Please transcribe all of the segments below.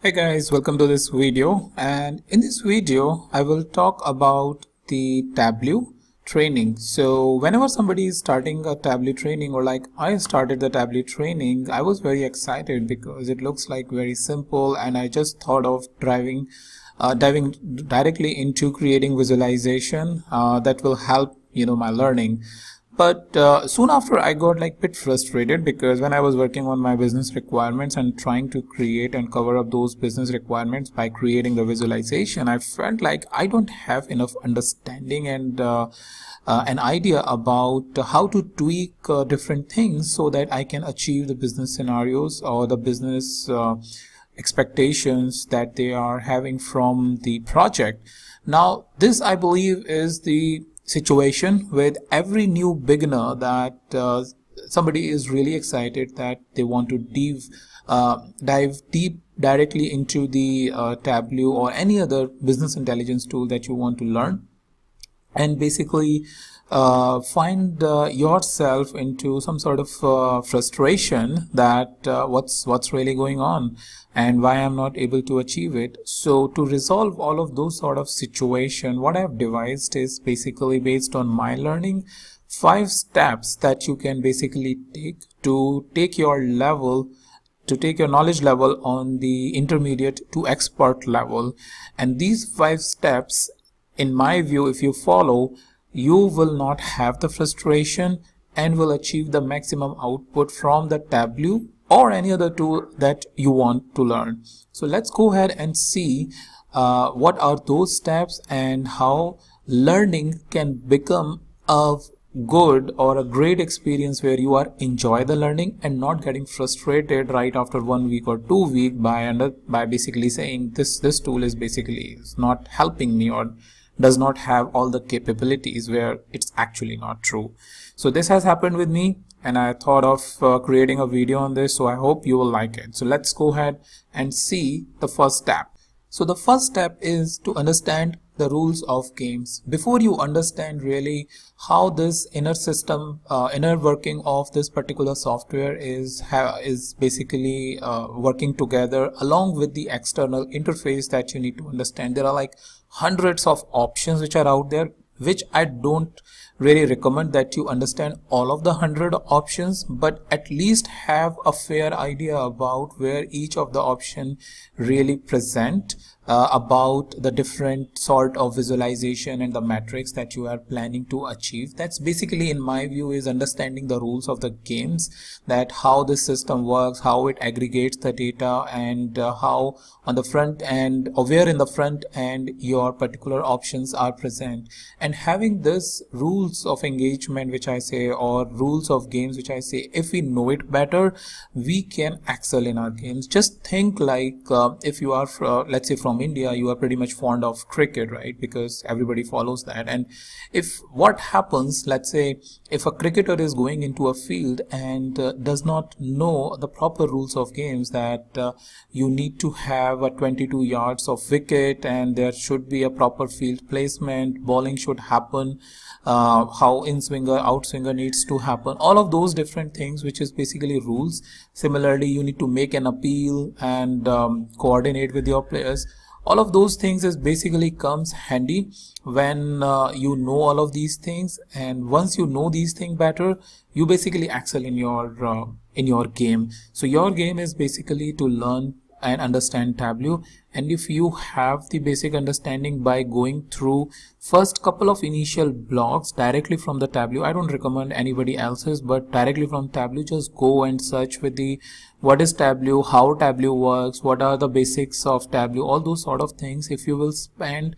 Hey guys, welcome to this video, and in this video I will talk about the Tableau training. So whenever somebody is starting a Tableau training, or like I started the Tableau training, I was very excited because it looks like very simple, and I just thought of diving directly into creating visualization that will help my learning. But soon after, I got like bit frustrated because when I was working on my business requirements and trying to create and cover up those business requirements by creating the visualization, I felt like I don't have enough understanding and an idea about how to tweak different things so that I can achieve the business scenarios or the business expectations that they are having from the project. Now, this I believe is the situation with every new beginner, that somebody is really excited that they want to dive deep directly into the Tableau or any other business intelligence tool that you want to learn, and basically find yourself into some sort of frustration that what's really going on and why I'm not able to achieve it. So to resolve all of those sort of situation, what I've devised is basically based on my learning 5 steps that you can basically take your knowledge level on the intermediate to expert level. And these 5 steps, in my view, if you follow, you will not have the frustration and will achieve the maximum output from the Tableau or any other tool that you want to learn. So let's go ahead and see what are those steps and how learning can become a good or a great experience where you are enjoy the learning and not getting frustrated right after 1 week or 2 weeks by basically saying this tool is basically not helping me or does not have all the capabilities, where it's actually not true. So this has happened with me, and I thought of creating a video on this, so I hope you will like it. So let's go ahead and see the first step. So the first step is to understand the rules of games. Before you understand really how this inner system, inner working of this particular software is basically working together along with the external interface that you need to understand. There are like hundreds of options which are out there, which I don't really recommend that you understand all of the 100 options, but at least have a fair idea about where each of the option really present, about the different sort of visualization and the metrics that you are planning to achieve. That's basically, in my view, is understanding the rules of the games, that how this system works, how it aggregates the data, and how on the front end, or where in the front end your particular options are present. And having this rules of engagement, which I say, or rules of games, which I say, if we know it better, we can excel in our games. Just think like if you are let's say from India, you are pretty much fond of cricket, right? Because everybody follows that. And if what happens, let's say if a cricketer is going into a field and does not know the proper rules of games, that you need to have a 22 yards of wicket and there should be a proper field placement, bowling should happen, how in-swinger, out-swinger needs to happen, all of those different things, which is basically rules. Similarly, you need to make an appeal and coordinate with your players. All of those things is basically comes handy when you know all of these things, and once you know these things better, you basically excel in your game. So your game is basically to learn and understand Tableau. And if you have the basic understanding by going through first couple of initial blocks directly from the Tableau, I don't recommend anybody else's, but directly from Tableau, just go and search with the what is Tableau, how Tableau works, what are the basics of Tableau, all those sort of things. If you will spend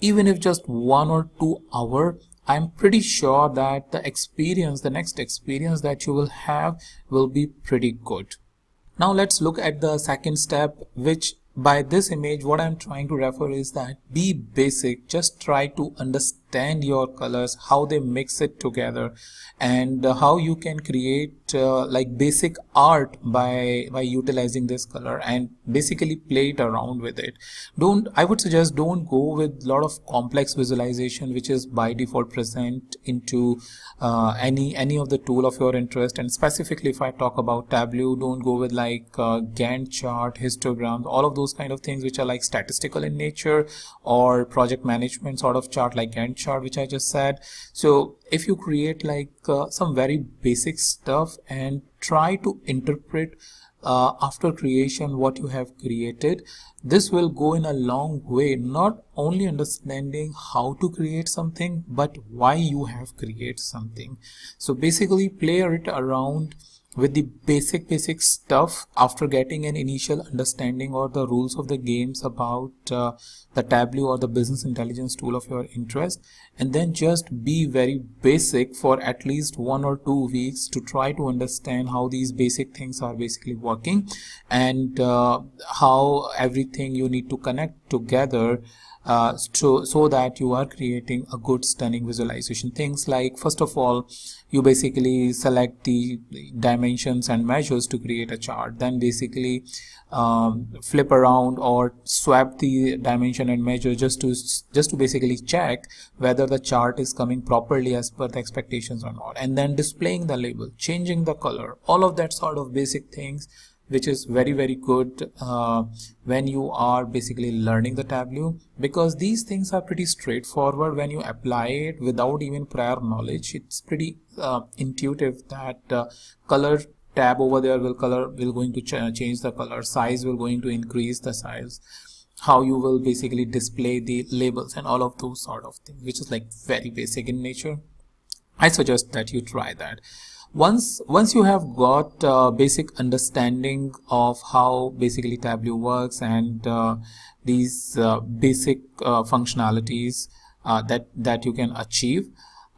even if just 1 or 2 hours, I'm pretty sure that the next experience that you will have will be pretty good. Now let's look at the second step, which by this image what I'm trying to refer is that be basic. Just try to understand understand your colors, how they mix it together, and how you can create like basic art by utilizing this color and basically play it around with it. I would suggest don't go with a lot of complex visualization which is by default present into any of the tool of your interest. And specifically if I talk about Tableau, don't go with like Gantt chart, histograms, all of those kind of things which are like statistical in nature, or project management sort of chart like Gantt chart which I just said. So if you create like some very basic stuff and try to interpret after creation what you have created, this will go in a long way, not only understanding how to create something but why you have created something. So basically play it around with the basic stuff after getting an initial understanding or the rules of the games about the Tableau or the business intelligence tool of your interest, and then just be very basic for at least 1 or 2 weeks to try to understand how these basic things are basically working, and how everything you need to connect together so that you are creating a good stunning visualization. Things like, first of all, you basically select the dimensions and measures to create a chart, then basically flip around or swap the dimension and measure just to basically check whether the chart is coming properly as per the expectations or not, and then displaying the label, changing the color, all of that sort of basic things, which is very good when you are basically learning the Tableau, because these things are pretty straightforward when you apply it without even prior knowledge. It's pretty intuitive that color tab over there will going to change the color, size will going to increase the size, how you will basically display the labels and all of those sort of things, which is like very basic in nature. I suggest that you try that. Once you have got basic understanding of how basically Tableau works and these basic functionalities that you can achieve,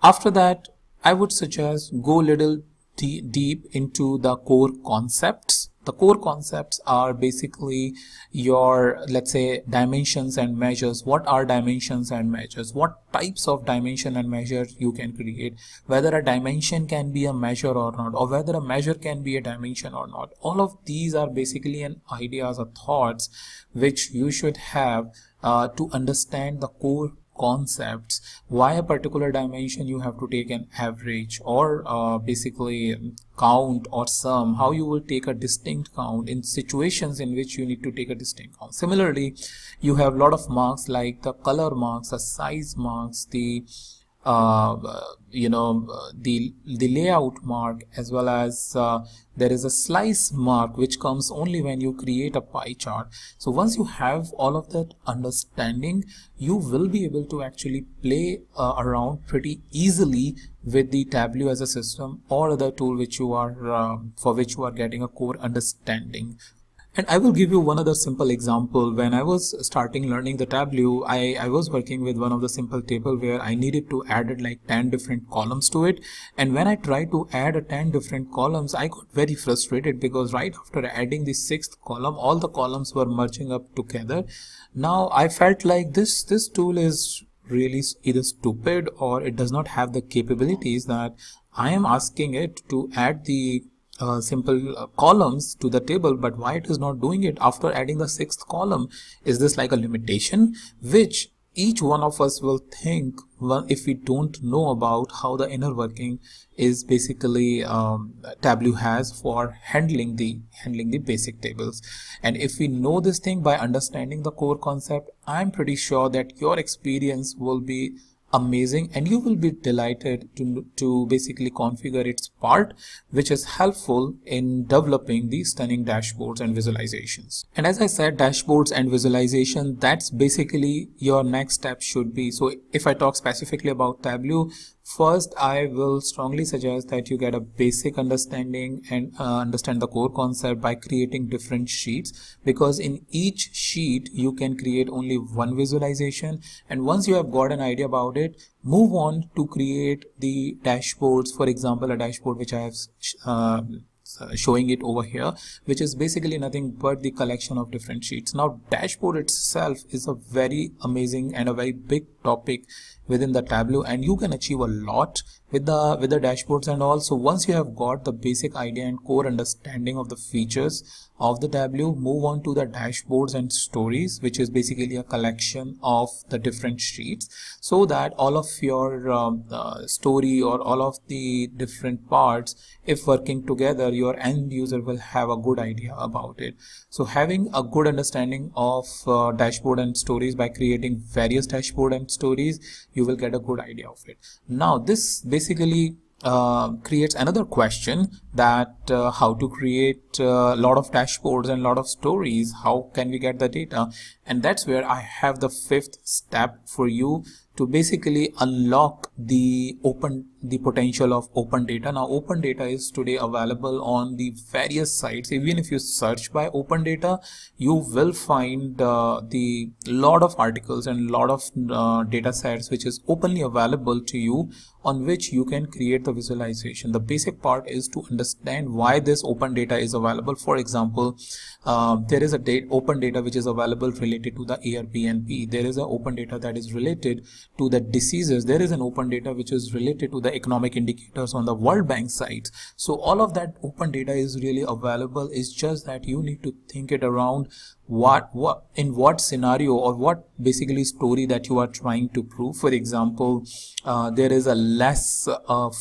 after that I would suggest go little deep into the core concepts. The core concepts are basically your, let's say, dimensions and measures. What are dimensions and measures? What types of dimension and measure you can create? Whether a dimension can be a measure or not, or whether a measure can be a dimension or not. All of these are basically an ideas or thoughts which you should have to understand the core concepts. Why a particular dimension you have to take an average, or basically count or sum, how you will take a distinct count in situations in which you need to take a distinct count. Similarly, you have a lot of marks like the color marks, the size marks, the the layout mark, as well as there is a slice mark which comes only when you create a pie chart. So once you have all of that understanding, you will be able to actually play around pretty easily with the Tableau as a system or other tool which you are for which you are getting a core understanding. And I will give you one other simple example. When I was starting learning the Tableau, I was working with one of the simple table where I needed to add like 10 different columns to it. And when I tried to add 10 different columns, I got very frustrated because right after adding the 6th column, all the columns were merging up together. Now I felt like this tool is really either stupid or it does not have the capabilities that I am asking it to add the simple columns to the table, but why it is not doing it after adding the 6th column? Is this like a limitation which each one of us will think if we don't know about how the inner working is basically Tableau has for handling the basic tables? And if we know this thing by understanding the core concept, I'm pretty sure that your experience will be amazing and you will be delighted to basically configure its part, which is helpful in developing these stunning dashboards and visualizations. And as I said, dashboards and visualization, that's basically your next step should be. So if I talk specifically about Tableau, first I will strongly suggest that you get a basic understanding and understand the core concept by creating different sheets, because in each sheet you can create only one visualization. And once you have got an idea about it, move on to create the dashboards. For example, a dashboard which I have showing it over here, which is basically nothing but the collection of different sheets. Now dashboard itself is a very amazing and a very big topic within the Tableau, and you can achieve a lot with the dashboards and all. So once you have got the basic idea and core understanding of the features of the Tableau, move on to the dashboards and stories, which is basically a collection of the different sheets, so that all of your story or all of the different parts, if working together, your end user will have a good idea about it. So having a good understanding of dashboard and stories by creating various dashboard and stories, you will get a good idea of it. Now this basically creates another question, that how to create a lot of dashboards and a lot of stories, how can we get the data? And that's where I have the fifth step for you to basically unlock the potential of open data. Now open data is today available on the various sites. Even if you search by open data, you will find the lot of articles and lot of data sets which is openly available to you, on which you can create the visualization. The basic part is to understand why this open data is available. For example, there is a open data which is available related to the Airbnb. There is an open data that is related to the diseases. There is an open data which is related to the economic indicators on the World Bank sites. So all of that open data is really available. It's just that you need to think it around in what scenario or what basically story that you are trying to prove. For example, there is a less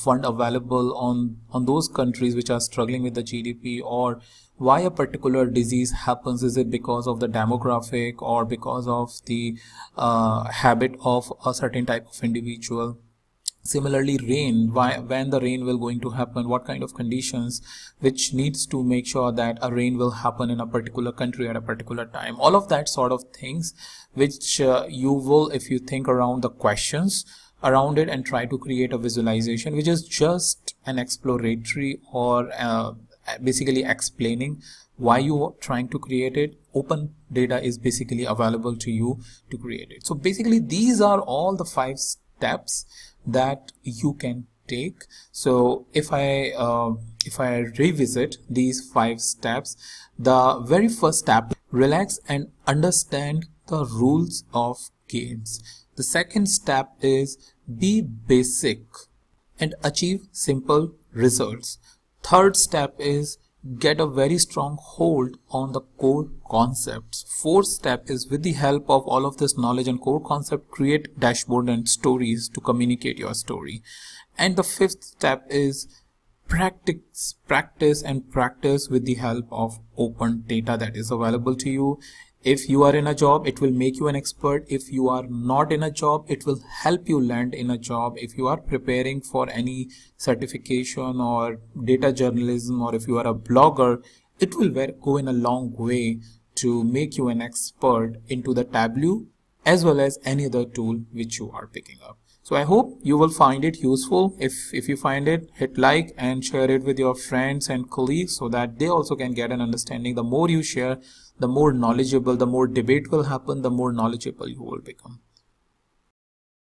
fund available on those countries which are struggling with the GDP, or why a particular disease happens. Is it because of the demographic or because of the habit of a certain type of individual? Similarly, rain, when the rain will going to happen, what kind of conditions which needs to make sure that a rain will happen in a particular country at a particular time. All of that sort of things which you will, if you think around the questions around it and try to create a visualization which is just an exploratory or basically explaining why you are trying to create it, open data is basically available to you to create it. So basically these are all the 5 steps that you can take. So if I revisit these 5 steps, the very first step, relax and understand the rules of games. The second step is be basic and achieve simple results. Third step is get a very strong hold on the core concepts. Fourth step is, with the help of all of this knowledge and core concept, create dashboard and stories to communicate your story. And the fifth step is practice with the help of open data that is available to you. If you are in a job, it will make you an expert. If you are not in a job, it will help you land in a job. If you are preparing for any certification or data journalism, or if you are a blogger, it will go in a long way to make you an expert into the Tableau as well as any other tool which you are picking up. So I hope you will find it useful. If you find it, hit like and share it with your friends and colleagues so that they also can get an understanding. The more you share, the more knowledgeable, the more debate will happen, the more knowledgeable you will become.